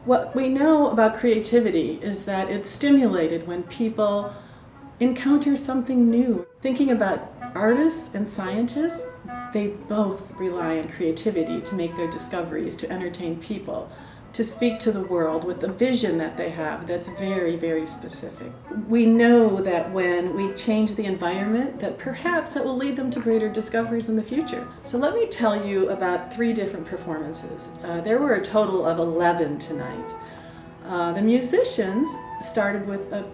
What we know about creativity is that it's stimulated when people encounter something new. Thinking about artists and scientists, they both rely on creativity to make their discoveries, to entertain people, to speak to the world with a vision that they have that's very, very specific. We know that when we change the environment, that perhaps that will lead them to greater discoveries in the future. So let me tell you about 3 different performances. There were a total of 11 tonight. The musicians started with a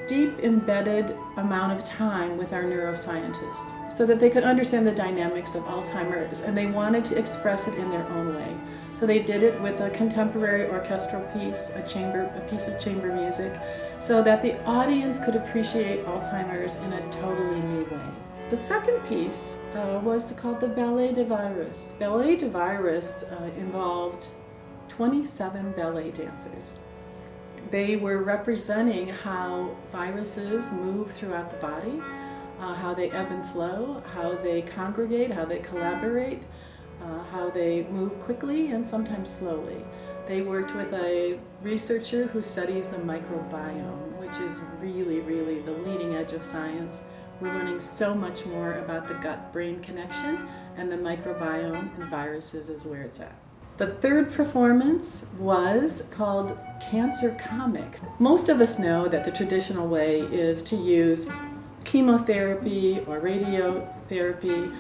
deep embedded amount of time with our neuroscientists so that they could understand the dynamics of Alzheimer's, and they wanted to express it in their own way. So they did it with a contemporary orchestral piece, a piece of chamber music, so that the audience could appreciate Alzheimer's in a totally new way. The second piece was called the Ballet de Virus. Ballet de Virus involved 27 ballet dancers. They were representing how viruses move throughout the body, how they ebb and flow, how they congregate, how they collaborate, how they move quickly and sometimes slowly. They worked with a researcher who studies the microbiome, which is really, really the leading edge of science. We're learning so much more about the gut-brain connection, and the microbiome and viruses is where it's at. The third performance was called Cancer Comics. Most of us know that the traditional way is to use chemotherapy or radiotherapy,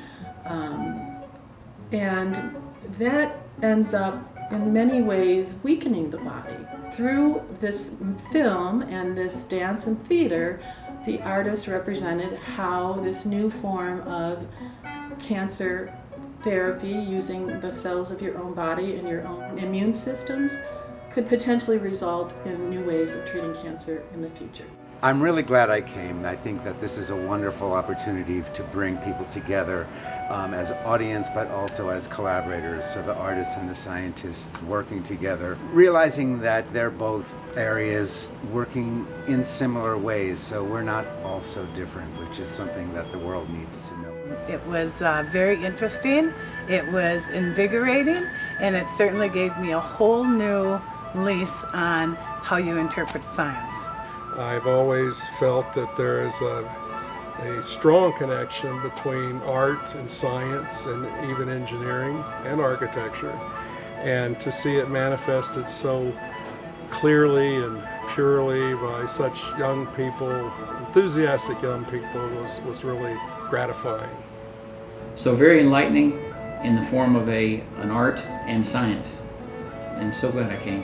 and that ends up in many ways weakening the body. Through this film and this dance and theater, the artist represented how this new form of cancer therapy, using the cells of your own body and your own immune systems, could potentially result in new ways of treating cancer in the future. I'm really glad I came. I think that this is a wonderful opportunity to bring people together as audience, but also as collaborators. So the artists and the scientists working together, realizing that they're both areas working in similar ways. So we're not all so different, which is something that the world needs to know. It was very interesting, it was invigorating, and it certainly gave me a whole new lease on how you interpret science. I've always felt that there is a strong connection between art and science and even engineering and architecture. And to see it manifested so clearly and purely by such young people, enthusiastic young people, was really gratifying. So very enlightening in the form of an art and science. I'm so glad I came.